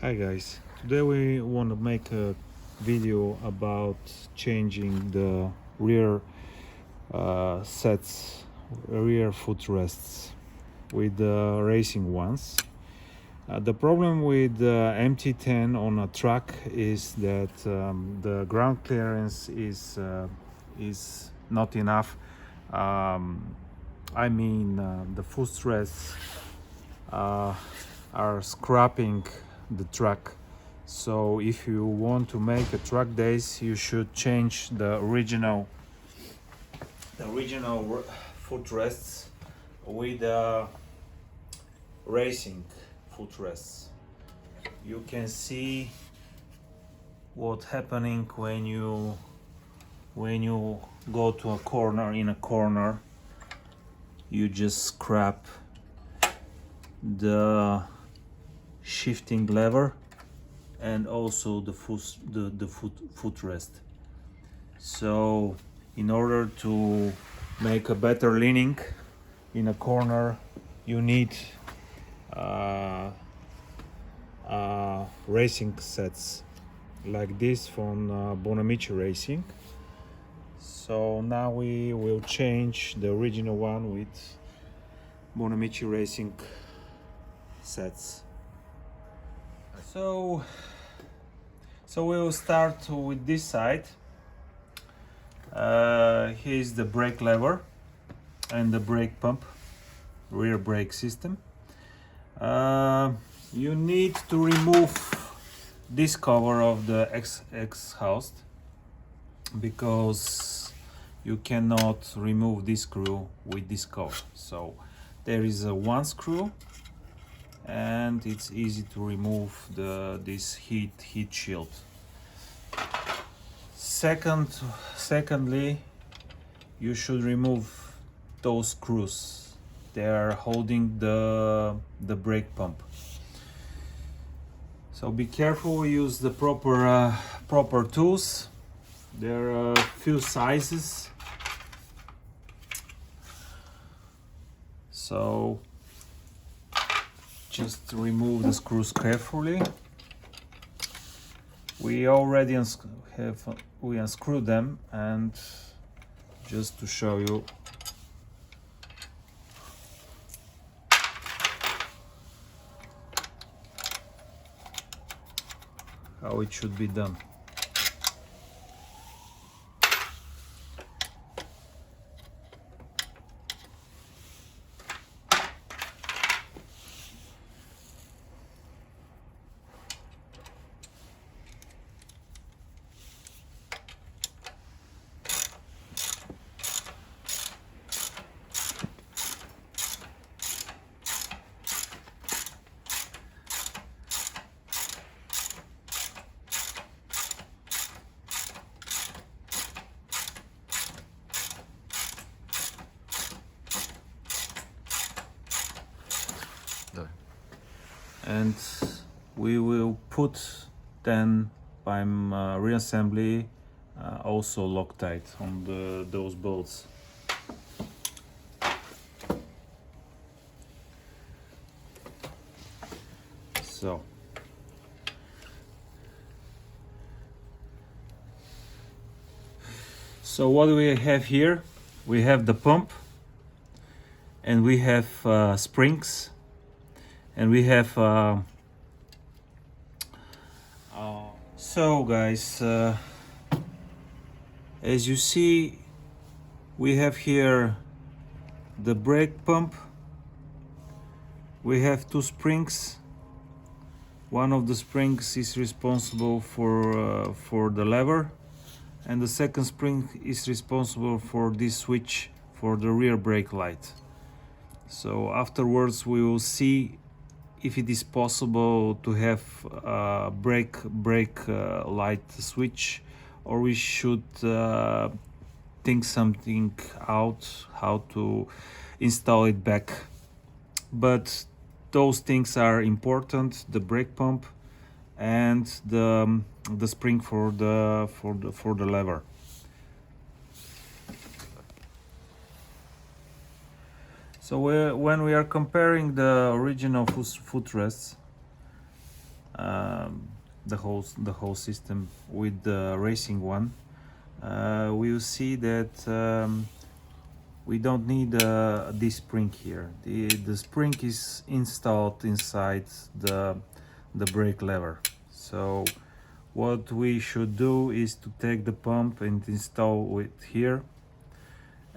Hi guys, today we want to make a video about changing the rear rear footrests with the racing ones. The problem with the MT10 on a truck is that the ground clearance is not enough. The footrests uh, are scrapping the truck. So if you want to make a truck days, you should change the original footrests with racing footrests. You can see what's happening when you go to a corner. In a corner, you just scrap the shifting lever and also the footrest. So in order to make a better leaning in a corner, you need racing sets like this from Bonamici Racing. So now we will change the original one with Bonamici Racing sets. So we'll start with this side. Here's the brake lever and the brake pump, rear brake system. You need to remove this cover of the exhaust because you cannot remove this screw with this cover. So there is one screw, and it's easy to remove this heat shield. Secondly, you should remove those screws. They are holding the brake pump. So be careful, use the proper tools. There are a few sizes. So just remove the screws carefully. We already unscrewed them, and just to show you how it should be done. And we will put then by reassembly also Loctite on those bolts. So what do we have here? We have the pump, and we have springs, and we have so guys, as you see, we have here the brake pump. We have two springs. One of the springs is responsible for the lever, and the second spring is responsible for this switch for the rear brake light. So afterwards we will see if it is possible to have a brake light switch, or we should think something out how to install it back. But those things are important: the brake pump and the spring for the lever. So when we are comparing the original footrests, the whole system with the racing one, we will see that we don't need this spring here. The spring is installed inside the brake lever. So what we should do is to take the pump and install it here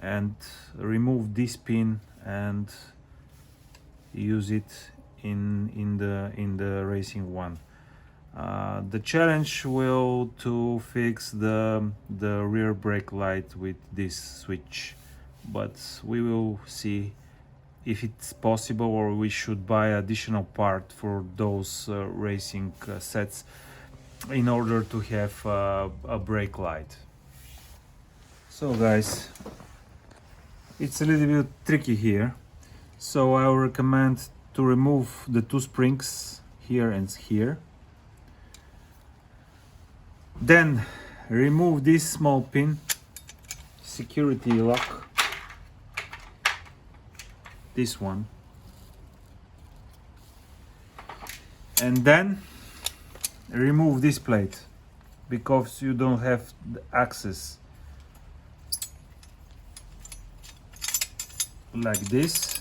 and remove this pin and use it in the racing one. The challenge will to fix the rear brake light with this switch, but we will see if it's possible, or we should buy additional part for those racing sets in order to have a brake light. So guys, it's a little bit tricky here, so I will recommend to remove the two springs here and here. Then remove this small pin, security lock, this one, and then remove this plate because you don't have the access, like this.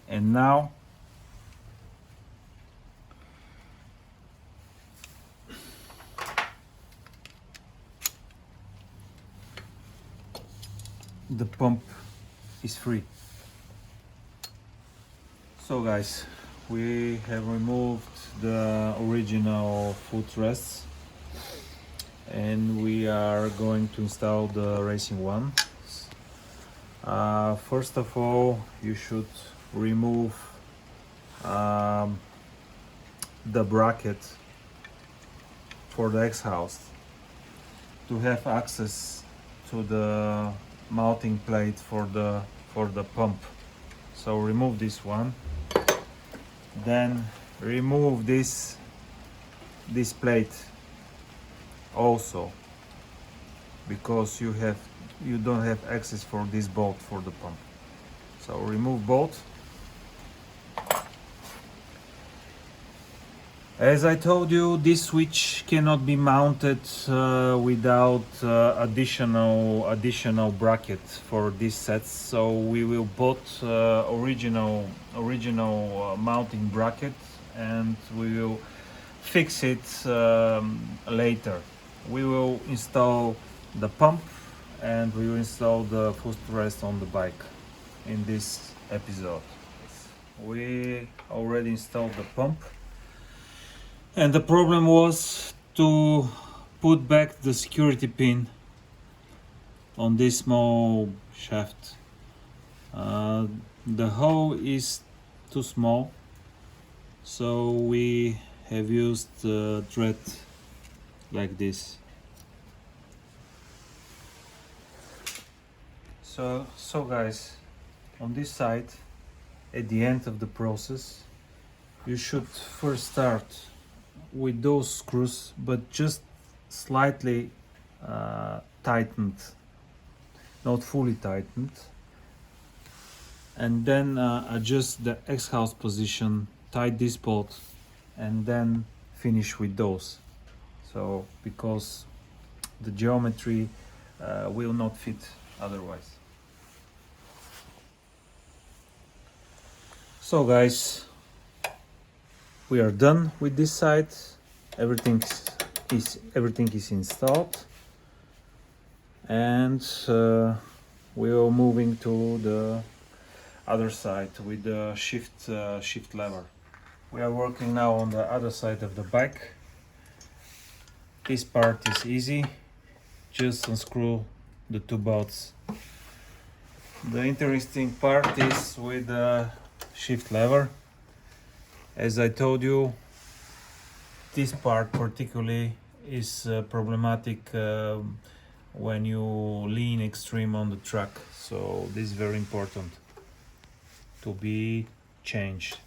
And now the pump is free. So guys, we have removed the original footrests and we are going to install the racing one. First of all, you should remove the bracket for the exhaust to have access to the mounting plate for the pump. So remove this one, then remove this plate also, because you don't have access for this bolt for the pump. So remove both. As I told you, this switch cannot be mounted without additional bracket for these sets. So we will put original mounting bracket, and we will fix it later. We will install the pump and we will install the footrest on the bike in this episode. We already installed the pump. And the problem was to put back the security pin on this small shaft. The hole is too small, so we have used the thread like this. So guys, on this side, at the end of the process, you should first start with those screws, but just slightly tightened, not fully tightened, and then adjust the exhaust position, tight this bolt, and then finish with those. So because the geometry will not fit otherwise. So guys, we are done with this side. Everything is installed, and we are moving to the other side with the shift lever. We are working now on the other side of the bike. This part is easy, just unscrew the two bolts. The interesting part is with the shift lever. As I told you, this part particularly is problematic when you lean extreme on the truck. So this is very important to be changed.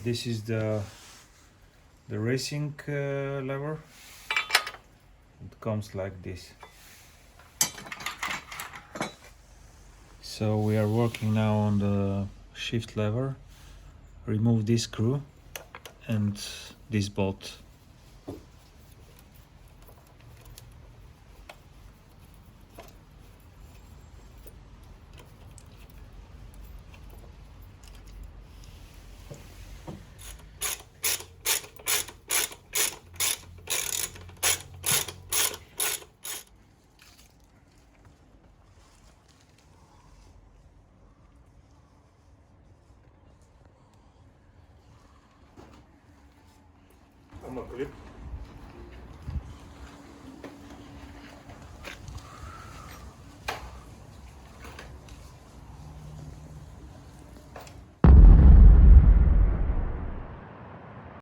This is the the racing lever. It comes like this. So we are working now on the shift lever. Remove this screw and this bolt. Uma clip.